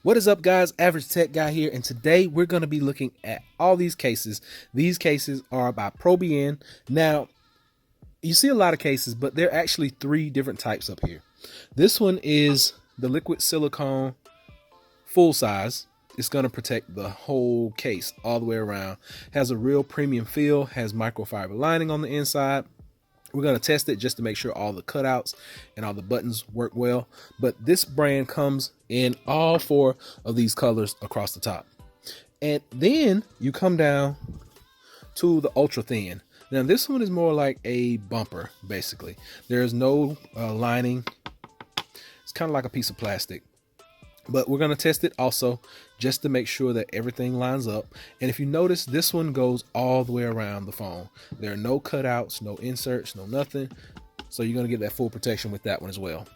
What is up, guys? Average Tech Guy here, and today we're going to be looking at all these cases. These cases are by Probein. Now, you see a lot of cases, but there are actually three different types up here. This one is the liquid silicone full size. It's going to protect the whole case all the way around. Has a real premium feel, has microfiber lining on the inside. We're going to test it just to make sure all the cutouts and all the buttons work well. But this brand comes in all four of these colors across the top. And then you come down to the ultra thin. Now this one is more like a bumper, basically. There's no lining. It's kind of like a piece of plastic. But we're going to test it also just to make sure that everything lines up. And if you notice, this one goes all the way around the phone. There are no cutouts, no inserts, no nothing. So you're going to get that full protection with that one as well.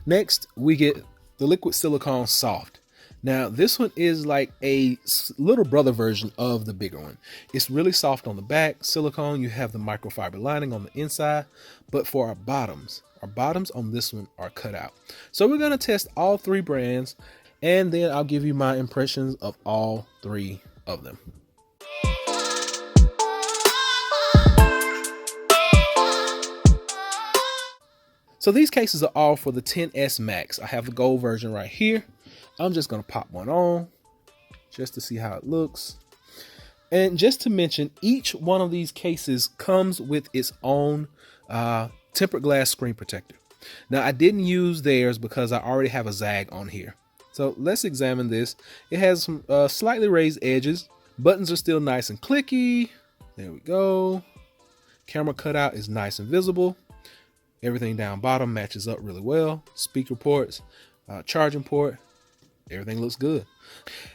Next, we get the liquid silicone soft. Now, this one is like a little brother version of the bigger one. It's really soft on the back. Silicone, you have the microfiber lining on the inside. But for our bottoms on this one are cut out. So we're going to test all three brands, and then I'll give you my impressions of all three of them. So these cases are all for the XS Max. I have the gold version right here. I'm just going to pop one on just to see how it looks. And just to mention, each one of these cases comes with its own tempered glass screen protector. Now, I didn't use theirs because I already have a zag on here. So let's examine this. It has some slightly raised edges. Buttons are still nice and clicky. There we go. Camera cutout is nice and visible. Everything down bottom matches up really well. Speaker ports, charging port, everything looks good.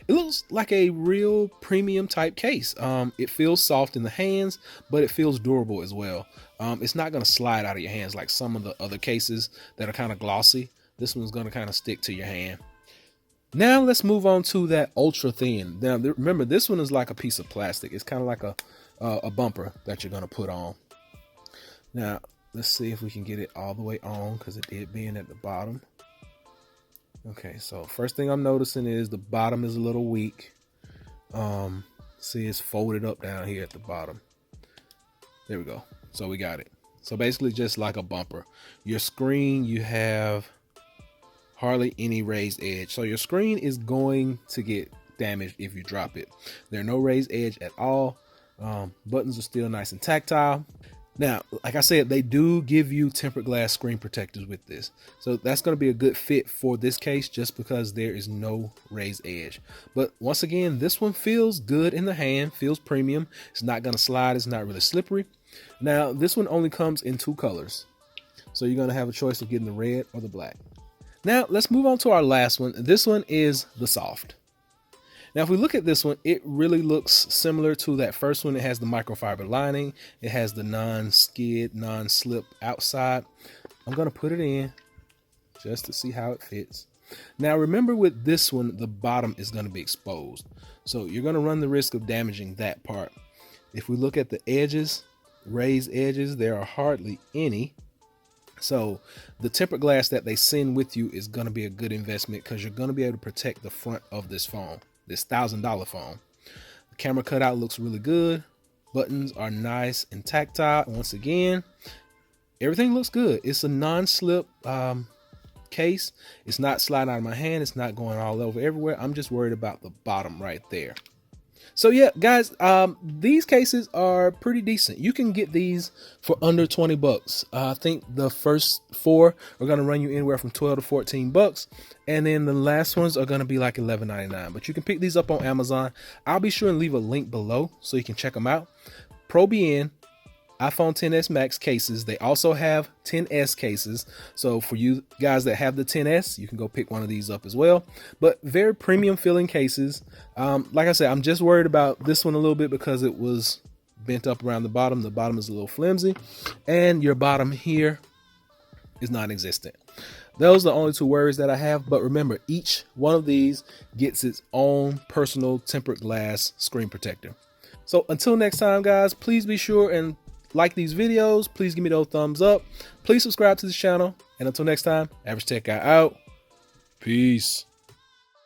It looks like a real premium type case. It feels soft in the hands, but it feels durable as well. It's not going to slide out of your hands like some of the other cases that are kind of glossy. This one's going to kind of stick to your hand. Now let's move on to that ultra thin. Now remember, this one is like a piece of plastic. It's kind of like a bumper that you're going to put on. Now let's see if we can get it all the way on, because it did being at the bottom. Okay, so first thing I'm noticing is the bottom is a little weak. See, it's folded up down here at the bottom. There we go. So we got it. So basically just like a bumper. Your screen, you have hardly any raised edge. So your screen is going to get damaged if you drop it. There are no raised edge at all. Buttons are still nice and tactile. Now, like I said, they do give you tempered glass screen protectors with this. So that's going to be a good fit for this case just because there is no raised edge. But once again, this one feels good in the hand, feels premium. It's not going to slide. It's not really slippery. Now, this one only comes in two colors. So you're going to have a choice of getting the red or the black. Now, let's move on to our last one. This one is the soft. Now, if we look at this one, it really looks similar to that first one. It has the microfiber lining. It has the non-skid, non-slip outside. I'm going to put it in just to see how it fits. Now, remember with this one, the bottom is going to be exposed. So you're going to run the risk of damaging that part. If we look at the edges, raised edges, there are hardly any. So the tempered glass that they send with you is going to be a good investment because you're going to be able to protect the front of this phone. This $1,000 phone. The camera cutout looks really good. Buttons are nice and tactile. Once again, everything looks good. It's a non-slip case. It's not sliding out of my hand. It's not going all over everywhere. I'm just worried about the bottom right there. So yeah, guys, these cases are pretty decent. You can get these for under 20 bucks. I think the first four are going to run you anywhere from 12 to 14 bucks. And then the last ones are going to be like $11.99. But you can pick these up on Amazon. I'll be sure and leave a link below so you can check them out. Probein iPhone XS Max cases. They also have XS cases. So for you guys that have the XS, you can go pick one of these up as well. But very premium feeling cases. Like I said, I'm just worried about this one a little bit because it was bent up around the bottom. The bottom is a little flimsy. And your bottom here is non-existent. Those are the only two worries that I have. But remember, each one of these gets its own personal tempered glass screen protector. So until next time, guys, please be sure and like these videos. Please give me those thumbs up. Please subscribe to this channel. And until next time, Average Tech Guy out. Peace.